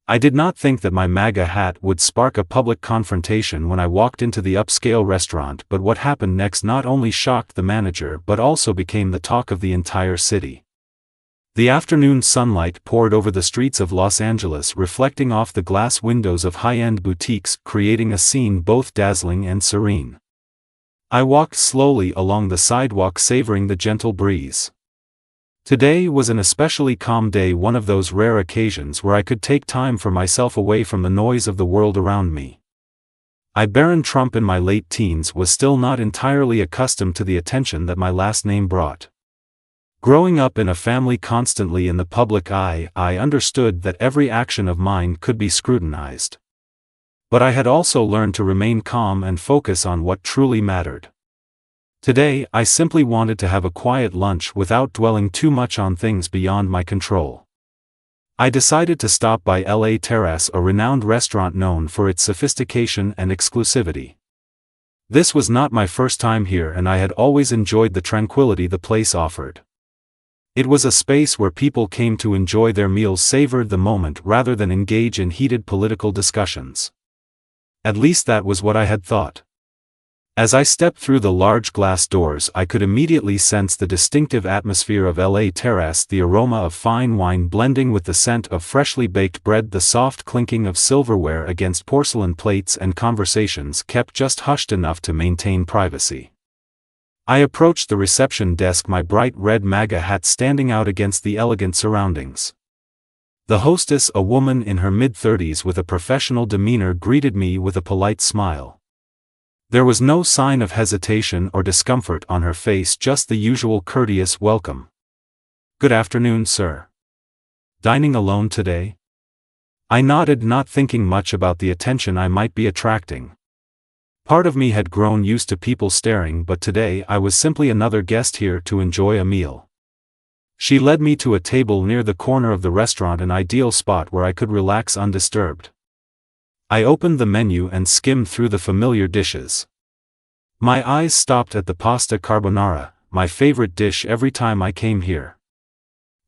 I did not think that my MAGA hat would spark a public confrontation when I walked into the upscale restaurant, but what happened next not only shocked the manager but also became the talk of the entire city. The afternoon sunlight poured over the streets of Los Angeles, reflecting off the glass windows of high-end boutiques, creating a scene both dazzling and serene. I walked slowly along the sidewalk, savoring the gentle breeze. Today was an especially calm day, one of those rare occasions where I could take time for myself away from the noise of the world around me. Barron Trump, in my late teens, was still not entirely accustomed to the attention that my last name brought. Growing up in a family constantly in the public eye, I understood that every action of mine could be scrutinized. But I had also learned to remain calm and focus on what truly mattered. Today, I simply wanted to have a quiet lunch without dwelling too much on things beyond my control. I decided to stop by La Terrace, a renowned restaurant known for its sophistication and exclusivity. This was not my first time here, and I had always enjoyed the tranquility the place offered. It was a space where people came to enjoy their meals, savor the moment rather than engage in heated political discussions. At least that was what I had thought. As I stepped through the large glass doors, I could immediately sense the distinctive atmosphere of La Terrace, the aroma of fine wine blending with the scent of freshly baked bread, the soft clinking of silverware against porcelain plates, and conversations kept just hushed enough to maintain privacy. I approached the reception desk, my bright red MAGA hat standing out against the elegant surroundings. The hostess, a woman in her mid-30s with a professional demeanor, greeted me with a polite smile. There was no sign of hesitation or discomfort on her face, just the usual courteous welcome. "Good afternoon, sir. Dining alone today?" I nodded, not thinking much about the attention I might be attracting. Part of me had grown used to people staring, but today I was simply another guest here to enjoy a meal. She led me to a table near the corner of the restaurant, an ideal spot where I could relax undisturbed. I opened the menu and skimmed through the familiar dishes. My eyes stopped at the pasta carbonara, my favorite dish every time I came here.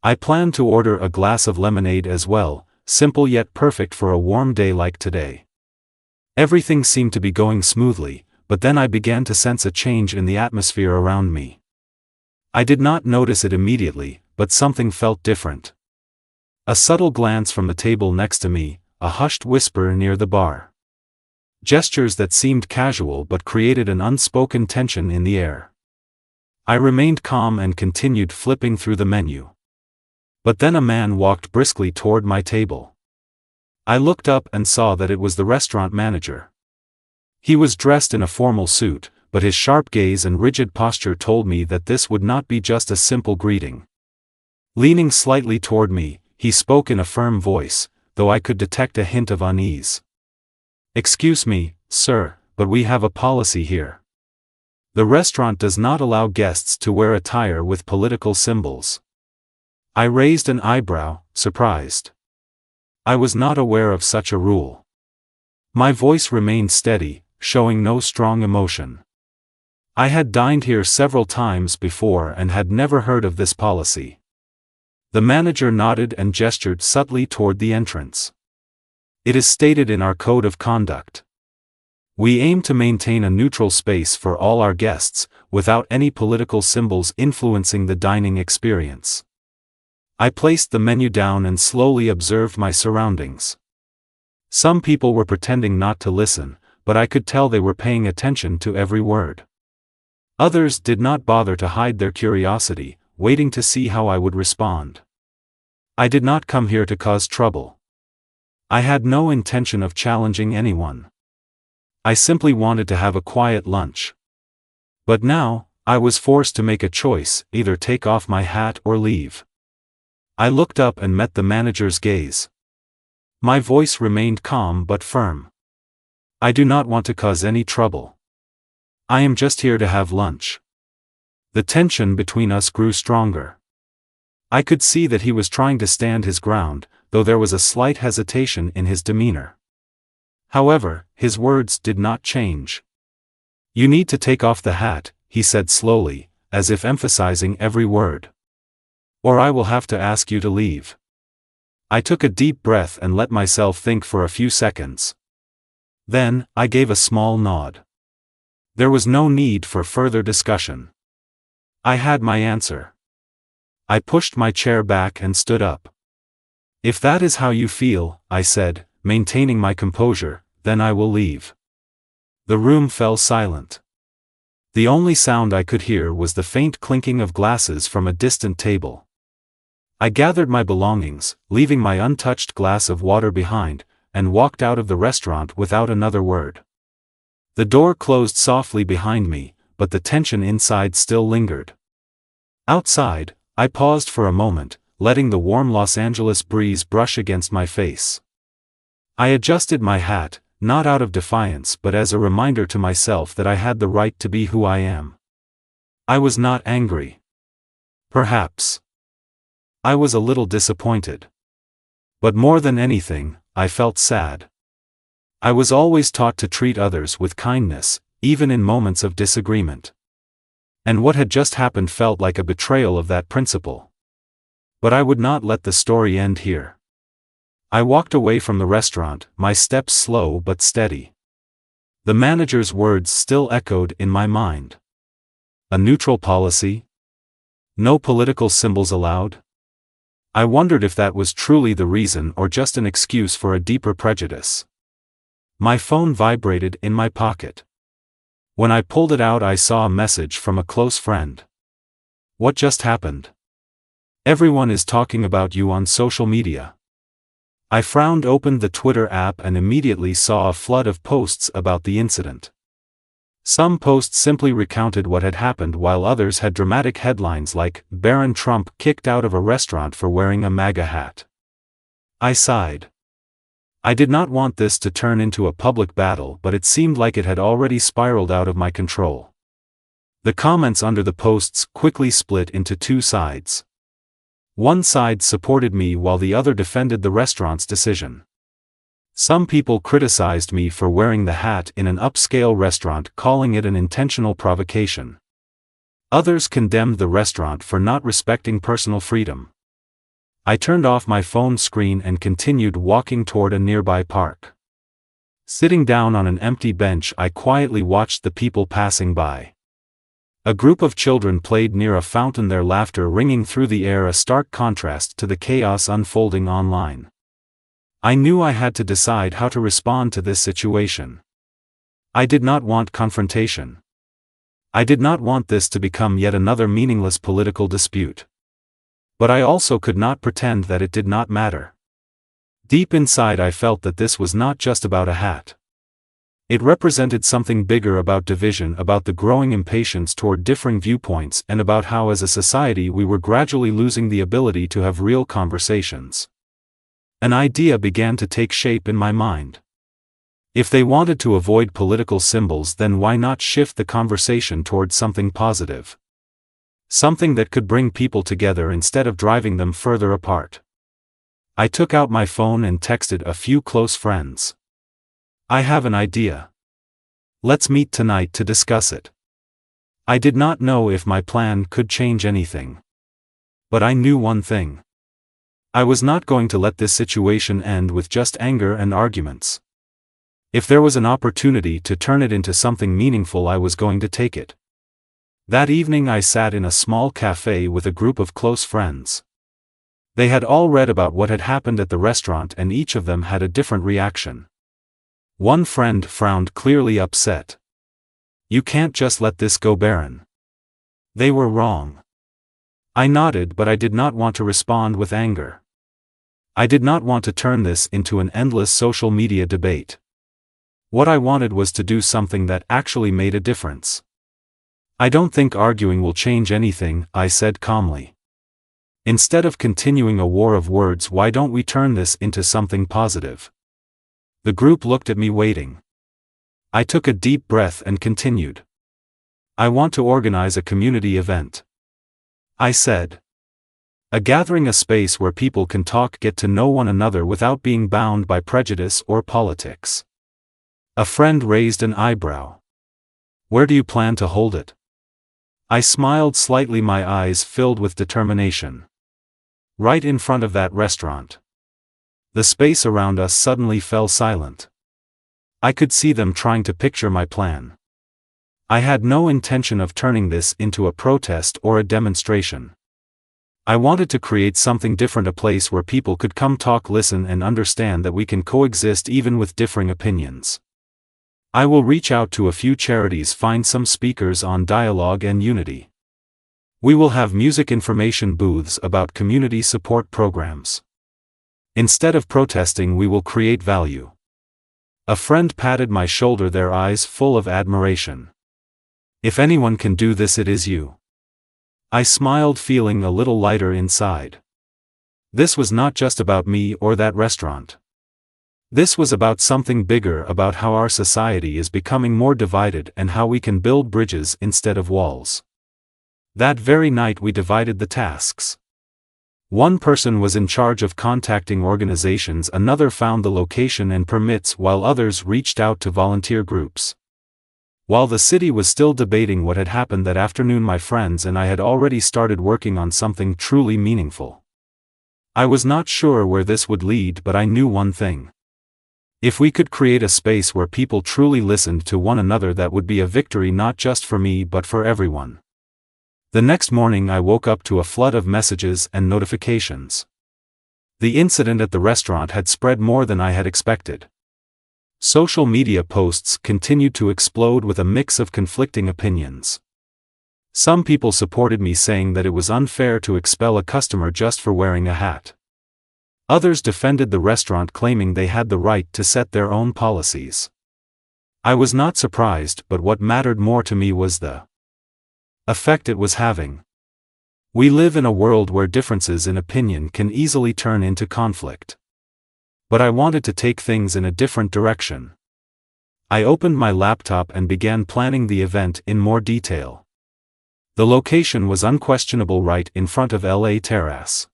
I planned to order a glass of lemonade as well, simple yet perfect for a warm day like today. Everything seemed to be going smoothly, but then I began to sense a change in the atmosphere around me. I did not notice it immediately, but something felt different. A subtle glance from the table next to me, a hushed whisper near the bar. Gestures that seemed casual but created an unspoken tension in the air. I remained calm and continued flipping through the menu. But then a man walked briskly toward my table. I looked up and saw that it was the restaurant manager. He was dressed in a formal suit, but his sharp gaze and rigid posture told me that this would not be just a simple greeting. Leaning slightly toward me, he spoke in a firm voice, though I could detect a hint of unease. "Excuse me, sir, but we have a policy here. The restaurant does not allow guests to wear attire with political symbols." I raised an eyebrow, surprised. I was not aware of such a rule. My voice remained steady, showing no strong emotion. I had dined here several times before and had never heard of this policy. The manager nodded and gestured subtly toward the entrance. "It is stated in our code of conduct. We aim to maintain a neutral space for all our guests, without any political symbols influencing the dining experience." I placed the menu down and slowly observed my surroundings. Some people were pretending not to listen, but I could tell they were paying attention to every word. Others did not bother to hide their curiosity, waiting to see how I would respond. I did not come here to cause trouble. I had no intention of challenging anyone. I simply wanted to have a quiet lunch. But now, I was forced to make a choice, either take off my hat or leave. I looked up and met the manager's gaze. My voice remained calm but firm. "I do not want to cause any trouble. I am just here to have lunch." The tension between us grew stronger. I could see that he was trying to stand his ground, though there was a slight hesitation in his demeanor. However, his words did not change. "You need to take off the hat," he said slowly, as if emphasizing every word. "Or I will have to ask you to leave." I took a deep breath and let myself think for a few seconds. Then, I gave a small nod. There was no need for further discussion. I had my answer. I pushed my chair back and stood up. If that is how you feel, I said, maintaining my composure, then I will leave. The room fell silent. The only sound I could hear was the faint clinking of glasses from a distant table. I gathered my belongings, leaving my untouched glass of water behind, and walked out of the restaurant without another word. The door closed softly behind me, but the tension inside still lingered. Outside, I paused for a moment, letting the warm Los Angeles breeze brush against my face. I adjusted my hat, not out of defiance but as a reminder to myself that I had the right to be who I am. I was not angry. Perhaps. I was a little disappointed. But more than anything, I felt sad. I was always taught to treat others with kindness, even in moments of disagreement. And what had just happened felt like a betrayal of that principle. But I would not let the story end here. I walked away from the restaurant, my steps slow but steady. The manager's words still echoed in my mind. A neutral policy? No political symbols allowed? I wondered if that was truly the reason or just an excuse for a deeper prejudice. My phone vibrated in my pocket. When I pulled it out, I saw a message from a close friend. What just happened? Everyone is talking about you on social media. I frowned, opened the Twitter app and immediately saw a flood of posts about the incident. Some posts simply recounted what had happened while others had dramatic headlines like, Barron Trump kicked out of a restaurant for wearing a MAGA hat. I sighed. I did not want this to turn into a public battle, but it seemed like it had already spiraled out of my control. The comments under the posts quickly split into two sides. One side supported me while the other defended the restaurant's decision. Some people criticized me for wearing the hat in an upscale restaurant, calling it an intentional provocation. Others condemned the restaurant for not respecting personal freedom. I turned off my phone screen and continued walking toward a nearby park. Sitting down on an empty bench, I quietly watched the people passing by. A group of children played near a fountain, their laughter ringing through the air, a stark contrast to the chaos unfolding online. I knew I had to decide how to respond to this situation. I did not want confrontation. I did not want this to become yet another meaningless political dispute. But I also could not pretend that it did not matter. Deep inside, I felt that this was not just about a hat. It represented something bigger, about division, about the growing impatience toward differing viewpoints, and about how as a society we were gradually losing the ability to have real conversations. An idea began to take shape in my mind. If they wanted to avoid political symbols, then why not shift the conversation toward something positive? Something that could bring people together instead of driving them further apart. I took out my phone and texted a few close friends. I have an idea. Let's meet tonight to discuss it. I did not know if my plan could change anything. But I knew one thing. I was not going to let this situation end with just anger and arguments. If there was an opportunity to turn it into something meaningful, I was going to take it. That evening I sat in a small cafe with a group of close friends. They had all read about what had happened at the restaurant and each of them had a different reaction. One friend frowned, clearly upset. You can't just let this go, Barron. They were wrong. I nodded, but I did not want to respond with anger. I did not want to turn this into an endless social media debate. What I wanted was to do something that actually made a difference. I don't think arguing will change anything, I said calmly. Instead of continuing a war of words, why don't we turn this into something positive? The group looked at me, waiting. I took a deep breath and continued. I want to organize a community event. I said. A gathering, a space where people can talk, get to know one another without being bound by prejudice or politics. A friend raised an eyebrow. Where do you plan to hold it? I smiled slightly, my eyes filled with determination. Right in front of that restaurant. The space around us suddenly fell silent. I could see them trying to picture my plan. I had no intention of turning this into a protest or a demonstration. I wanted to create something different, a place where people could come talk, listen, and understand that we can coexist even with differing opinions. I will reach out to a few charities, find some speakers on dialogue and unity. We will have music information booths about community support programs. Instead of protesting, we will create value. A friend patted my shoulder, their eyes full of admiration. If anyone can do this, it is you. I smiled, feeling a little lighter inside. This was not just about me or that restaurant. This was about something bigger, about how our society is becoming more divided and how we can build bridges instead of walls. That very night we divided the tasks. One person was in charge of contacting organizations, another found the location and permits, while others reached out to volunteer groups. While the city was still debating what had happened that afternoon, my friends and I had already started working on something truly meaningful. I was not sure where this would lead, but I knew one thing. If we could create a space where people truly listened to one another, that would be a victory not just for me but for everyone. The next morning I woke up to a flood of messages and notifications. The incident at the restaurant had spread more than I had expected. Social media posts continued to explode with a mix of conflicting opinions. Some people supported me, saying that it was unfair to expel a customer just for wearing a hat. Others defended the restaurant, claiming they had the right to set their own policies. I was not surprised, but what mattered more to me was the effect it was having. We live in a world where differences in opinion can easily turn into conflict. But I wanted to take things in a different direction. I opened my laptop and began planning the event in more detail. The location was unquestionable, right in front of LA Terrace.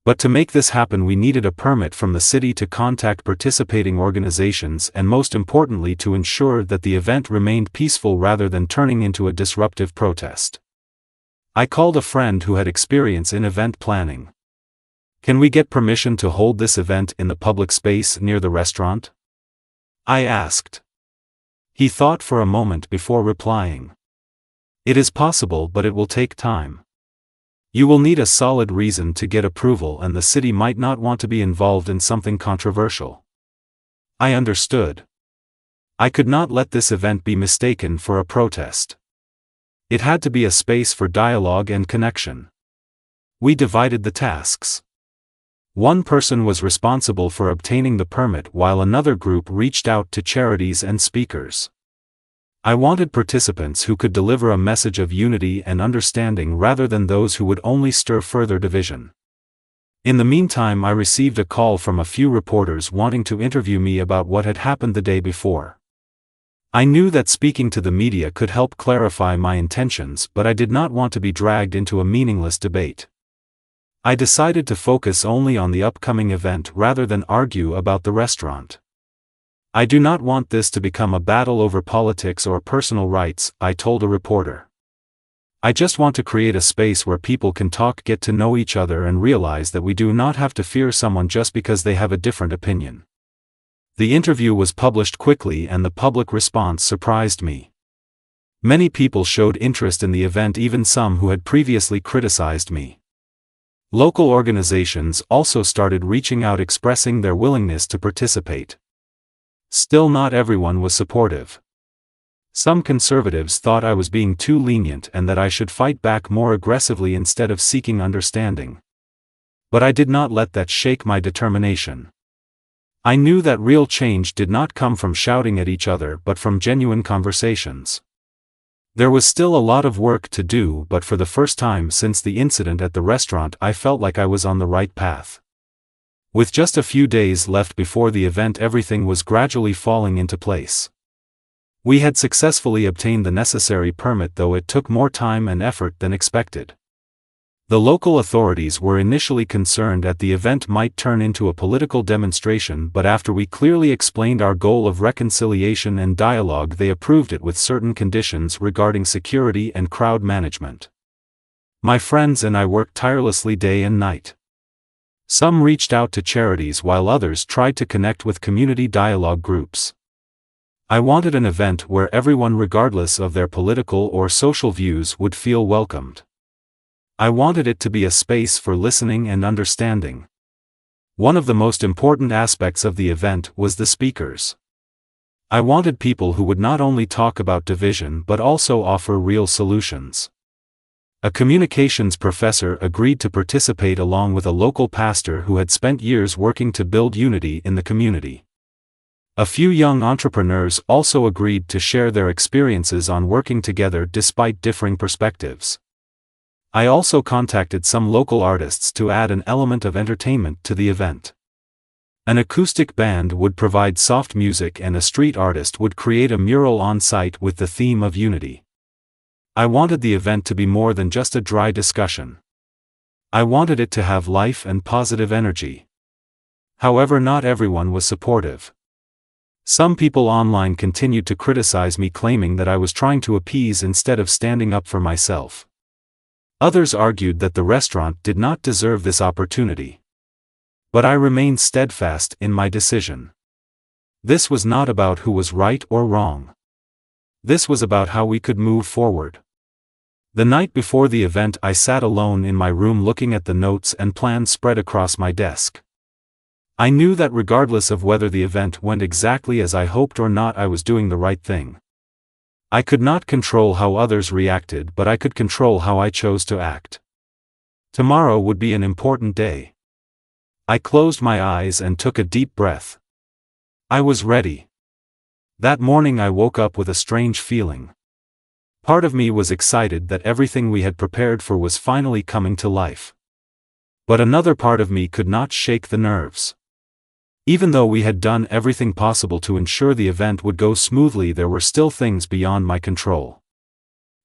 But to make this happen, we needed a permit from the city to contact participating organizations, and most importantly, to ensure that the event remained peaceful rather than turning into a disruptive protest. I called a friend who had experience in event planning. Can we get permission to hold this event in the public space near the restaurant? I asked. He thought for a moment before replying. It is possible, but it will take time. You will need a solid reason to get approval, and the city might not want to be involved in something controversial. I understood. I could not let this event be mistaken for a protest. It had to be a space for dialogue and connection. We divided the tasks. One person was responsible for obtaining the permit, while another group reached out to charities and speakers. I wanted participants who could deliver a message of unity and understanding rather than those who would only stir further division. In the meantime, I received a call from a few reporters wanting to interview me about what had happened the day before. I knew that speaking to the media could help clarify my intentions, but I did not want to be dragged into a meaningless debate. I decided to focus only on the upcoming event rather than argue about the restaurant. I do not want this to become a battle over politics or personal rights, I told a reporter. I just want to create a space where people can talk, get to know each other, and realize that we do not have to fear someone just because they have a different opinion. The interview was published quickly, and the public response surprised me. Many people showed interest in the event, even some who had previously criticized me. Local organizations also started reaching out, expressing their willingness to participate. Still, not everyone was supportive. Some conservatives thought I was being too lenient and that I should fight back more aggressively instead of seeking understanding. But I did not let that shake my determination. I knew that real change did not come from shouting at each other but from genuine conversations. There was still a lot of work to do, but for the first time since the incident at the restaurant, I felt like I was on the right path. With just a few days left before the event, everything was gradually falling into place. We had successfully obtained the necessary permit, though it took more time and effort than expected. The local authorities were initially concerned that the event might turn into a political demonstration, but after we clearly explained our goal of reconciliation and dialogue, they approved it with certain conditions regarding security and crowd management. My friends and I worked tirelessly day and night. Some reached out to charities while others tried to connect with community dialogue groups. I wanted an event where everyone, regardless of their political or social views, would feel welcomed. I wanted it to be a space for listening and understanding. One of the most important aspects of the event was the speakers. I wanted people who would not only talk about division but also offer real solutions. A communications professor agreed to participate along with a local pastor who had spent years working to build unity in the community. A few young entrepreneurs also agreed to share their experiences on working together despite differing perspectives. I also contacted some local artists to add an element of entertainment to the event. An acoustic band would provide soft music and a street artist would create a mural on site with the theme of unity. I wanted the event to be more than just a dry discussion. I wanted it to have life and positive energy. However, not everyone was supportive. Some people online continued to criticize me, claiming that I was trying to appease instead of standing up for myself. Others argued that the restaurant did not deserve this opportunity. But I remained steadfast in my decision. This was not about who was right or wrong. This was about how we could move forward. The night before the event, I sat alone in my room looking at the notes and plans spread across my desk. I knew that regardless of whether the event went exactly as I hoped or not, I was doing the right thing. I could not control how others reacted, but I could control how I chose to act. Tomorrow would be an important day. I closed my eyes and took a deep breath. I was ready. That morning I woke up with a strange feeling. Part of me was excited that everything we had prepared for was finally coming to life. But another part of me could not shake the nerves. Even though we had done everything possible to ensure the event would go smoothly, there were still things beyond my control.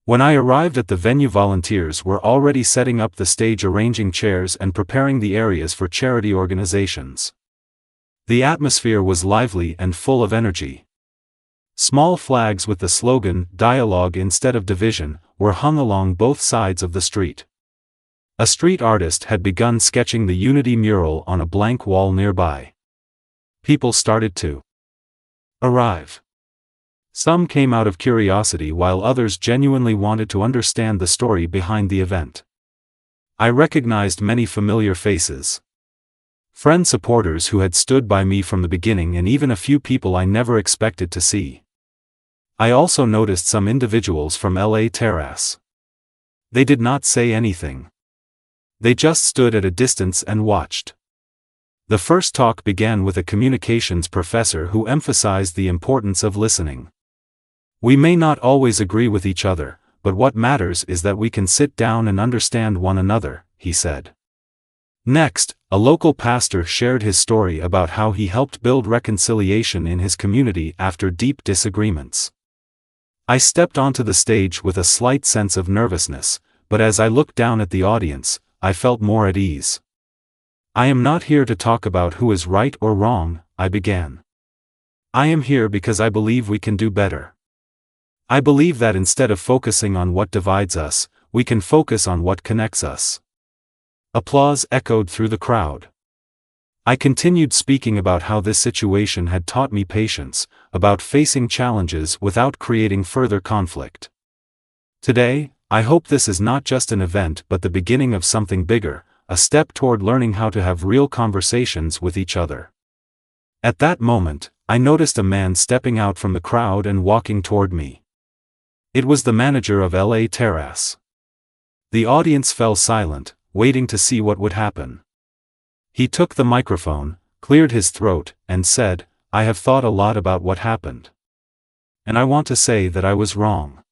When I arrived at the venue, volunteers were already setting up the stage, arranging chairs and preparing the areas for charity organizations. The atmosphere was lively and full of energy. Small flags with the slogan, "Dialogue instead of Division," were hung along both sides of the street. A street artist had begun sketching the Unity mural on a blank wall nearby. People started to arrive. Some came out of curiosity while others genuinely wanted to understand the story behind the event. I recognized many familiar faces. Friend supporters who had stood by me from the beginning, and even a few people I never expected to see. I also noticed some individuals from LA Terrace. They did not say anything. They just stood at a distance and watched. The first talk began with a communications professor who emphasized the importance of listening. We may not always agree with each other, but what matters is that we can sit down and understand one another, he said. Next, a local pastor shared his story about how he helped build reconciliation in his community after deep disagreements. I stepped onto the stage with a slight sense of nervousness, but as I looked down at the audience, I felt more at ease. I am not here to talk about who is right or wrong, I began. I am here because I believe we can do better. I believe that instead of focusing on what divides us, we can focus on what connects us. Applause echoed through the crowd. I continued speaking about how this situation had taught me patience, about facing challenges without creating further conflict. Today, I hope this is not just an event but the beginning of something bigger, a step toward learning how to have real conversations with each other. At that moment, I noticed a man stepping out from the crowd and walking toward me. It was the manager of LA Terrace. The audience fell silent, waiting to see what would happen. He took the microphone, cleared his throat, and said, "I have thought a lot about what happened. And I want to say that I was wrong.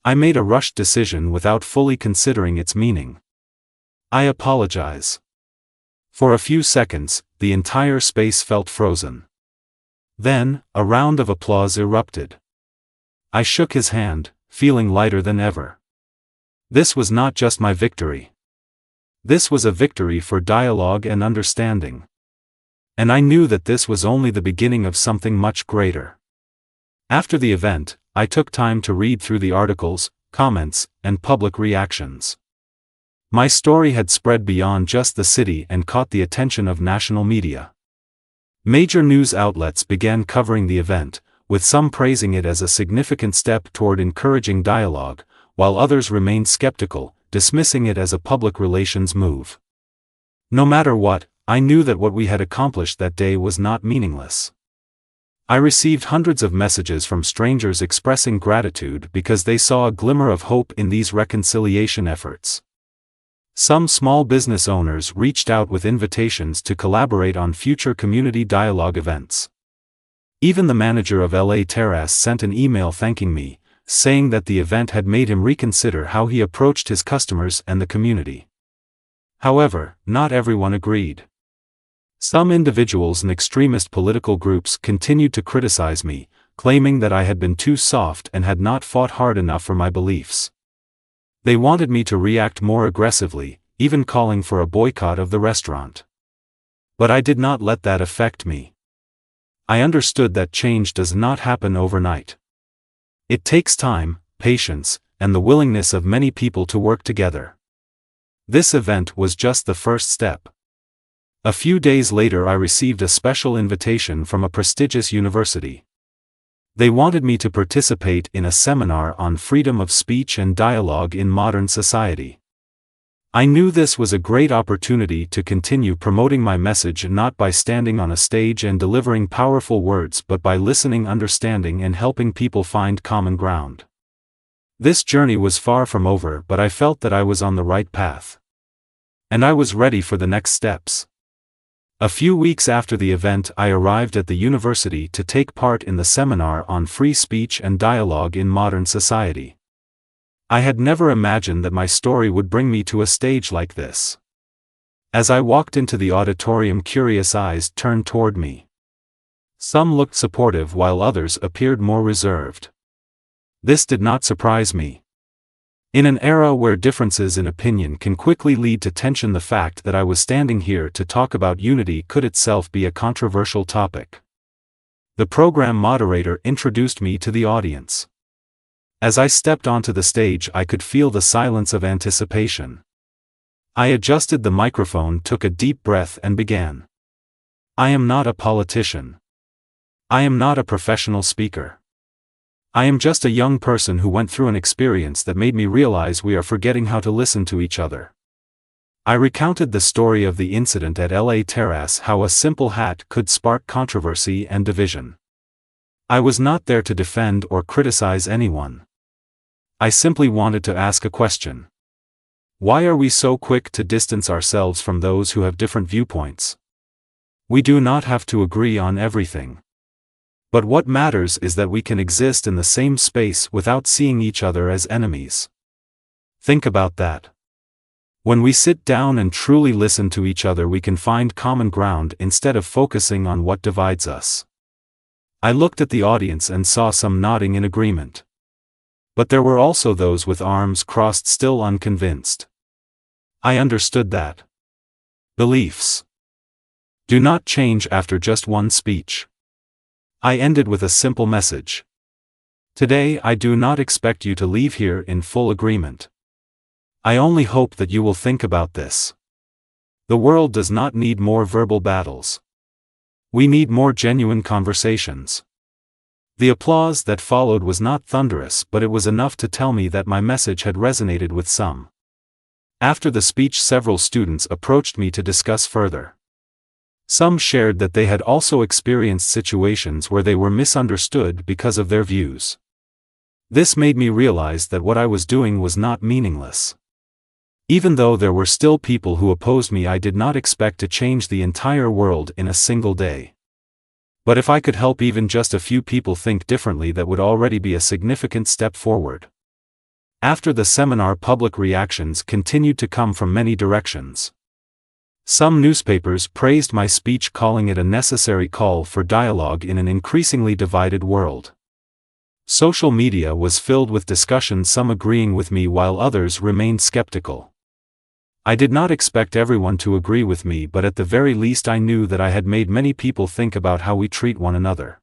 I made a rushed decision without fully considering its meaning. I apologize." For a few seconds, the entire space felt frozen. Then, a round of applause erupted. I shook his hand, feeling lighter than ever. This was not just my victory. This was a victory for dialogue and understanding. And I knew that this was only the beginning of something much greater. After the event, I took time to read through the articles, comments, and public reactions. My story had spread beyond just the city and caught the attention of national media. Major news outlets began covering the event, with some praising it as a significant step toward encouraging dialogue, while others remained skeptical, dismissing it as a public relations move. No matter what, I knew that what we had accomplished that day was not meaningless. I received hundreds of messages from strangers expressing gratitude because they saw a glimmer of hope in these reconciliation efforts. Some small business owners reached out with invitations to collaborate on future community dialogue events. Even the manager of LA Terrace sent an email thanking me, saying that the event had made him reconsider how he approached his customers and the community. However, not everyone agreed. Some individuals and extremist political groups continued to criticize me, claiming that I had been too soft and had not fought hard enough for my beliefs. They wanted me to react more aggressively, even calling for a boycott of the restaurant. But I did not let that affect me. I understood that change does not happen overnight. It takes time, patience, and the willingness of many people to work together. This event was just the first step. A few days later I received a special invitation from a prestigious university. They wanted me to participate in a seminar on freedom of speech and dialogue in modern society. I knew this was a great opportunity to continue promoting my message, not by standing on a stage and delivering powerful words but by listening, understanding, and helping people find common ground. This journey was far from over, but I felt that I was on the right path. And I was ready for the next steps. A few weeks after the event, I arrived at the university to take part in the seminar on free speech and dialogue in modern society. I had never imagined that my story would bring me to a stage like this. As I walked into the auditorium, curious eyes turned toward me. Some looked supportive while others appeared more reserved. This did not surprise me. In an era where differences in opinion can quickly lead to tension, the fact that I was standing here to talk about unity could itself be a controversial topic. The program moderator introduced me to the audience. As I stepped onto the stage, I could feel the silence of anticipation. I adjusted the microphone, took a deep breath, and began. I am not a politician. I am not a professional speaker. I am just a young person who went through an experience that made me realize we are forgetting how to listen to each other. I recounted the story of the incident at LA Terrace, how a simple hat could spark controversy and division. I was not there to defend or criticize anyone. I simply wanted to ask a question. Why are we so quick to distance ourselves from those who have different viewpoints? We do not have to agree on everything. But what matters is that we can exist in the same space without seeing each other as enemies. Think about that. When we sit down and truly listen to each other, we can find common ground instead of focusing on what divides us. I looked at the audience and saw some nodding in agreement. But there were also those with arms crossed, still unconvinced. I understood that. Beliefs do not change after just one speech. I ended with a simple message. Today I do not expect you to leave here in full agreement. I only hope that you will think about this. The world does not need more verbal battles. We need more genuine conversations. The applause that followed was not thunderous, but it was enough to tell me that my message had resonated with some. After the speech, several students approached me to discuss further. Some shared that they had also experienced situations where they were misunderstood because of their views. This made me realize that what I was doing was not meaningless. Even though there were still people who opposed me, I did not expect to change the entire world in a single day. But if I could help even just a few people think differently, that would already be a significant step forward. After the seminar, public reactions continued to come from many directions. Some newspapers praised my speech, calling it a necessary call for dialogue in an increasingly divided world. Social media was filled with discussion, some agreeing with me while others remained skeptical. I did not expect everyone to agree with me, but at the very least I knew that I had made many people think about how we treat one another.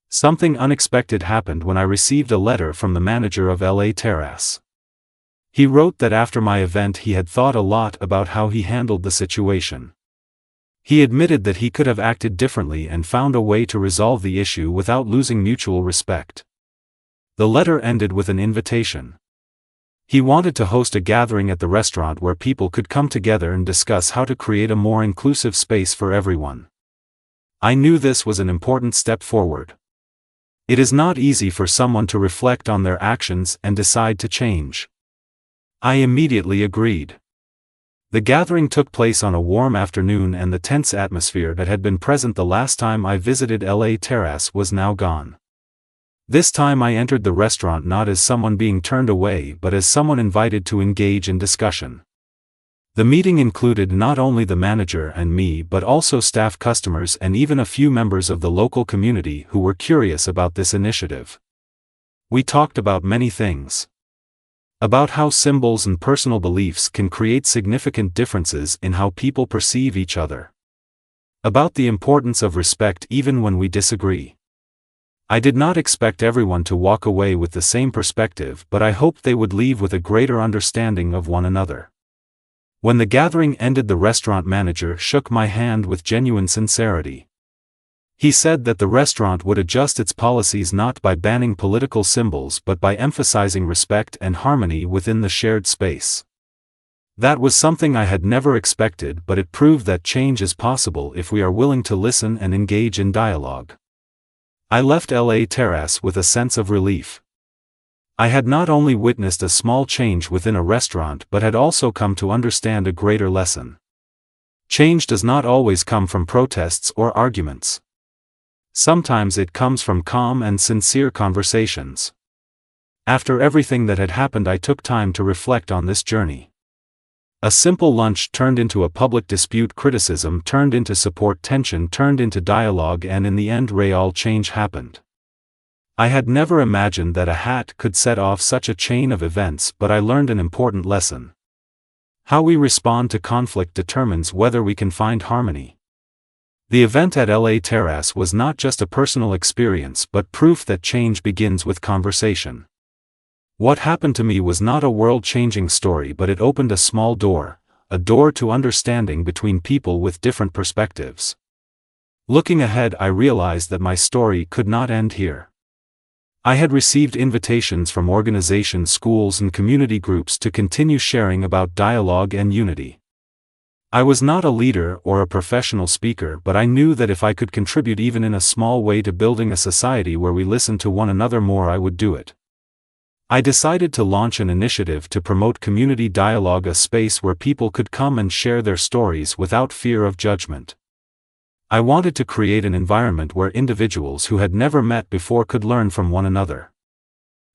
Something unexpected happened when I received a letter from the manager of LA Terrace. He wrote that after my event he had thought a lot about how he handled the situation. He admitted that he could have acted differently and found a way to resolve the issue without losing mutual respect. The letter ended with an invitation. He wanted to host a gathering at the restaurant where people could come together and discuss how to create a more inclusive space for everyone. I knew this was an important step forward. It is not easy for someone to reflect on their actions and decide to change. I immediately agreed. The gathering took place on a warm afternoon and the tense atmosphere that had been present the last time I visited LA Terrace was now gone. This time I entered the restaurant not as someone being turned away but as someone invited to engage in discussion. The meeting included not only the manager and me but also staff, customers, and even a few members of the local community who were curious about this initiative. We talked about many things. About how symbols and personal beliefs can create significant differences in how people perceive each other. About the importance of respect even when we disagree. I did not expect everyone to walk away with the same perspective, but I hoped they would leave with a greater understanding of one another. When the gathering ended, the restaurant manager shook my hand with genuine sincerity. He said that the restaurant would adjust its policies not by banning political symbols but by emphasizing respect and harmony within the shared space. That was something I had never expected, but it proved that change is possible if we are willing to listen and engage in dialogue. I left LA Terrace with a sense of relief. I had not only witnessed a small change within a restaurant but had also come to understand a greater lesson. Change does not always come from protests or arguments. Sometimes it comes from calm and sincere conversations. After everything that had happened, I took time to reflect on this journey. A simple lunch turned into a public dispute, criticism turned into support, tension turned into dialogue, and in the end real change happened. I had never imagined that a hat could set off such a chain of events, but I learned an important lesson. How we respond to conflict determines whether we can find harmony. The event at LA Terrace was not just a personal experience but proof that change begins with conversation. What happened to me was not a world-changing story, but it opened a small door, a door to understanding between people with different perspectives. Looking ahead, I realized that my story could not end here. I had received invitations from organizations, schools, and community groups to continue sharing about dialogue and unity. I was not a leader or a professional speaker, but I knew that if I could contribute even in a small way to building a society where we listen to one another more, I would do it. I decided to launch an initiative to promote community dialogue, a space where people could come and share their stories without fear of judgment. I wanted to create an environment where individuals who had never met before could learn from one another.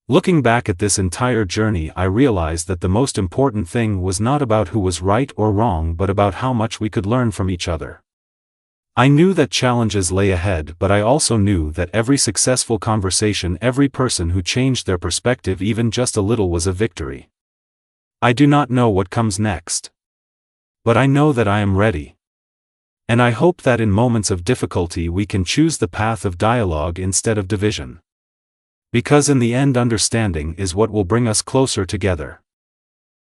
Looking back at this entire journey, I realized that the most important thing was not about who was right or wrong but about how much we could learn from each other. I knew that challenges lay ahead, but I also knew that every successful conversation, every person who changed their perspective even just a little, was a victory. I do not know what comes next. But I know that I am ready. And I hope that in moments of difficulty we can choose the path of dialogue instead of division. Because in the end, understanding is what will bring us closer together.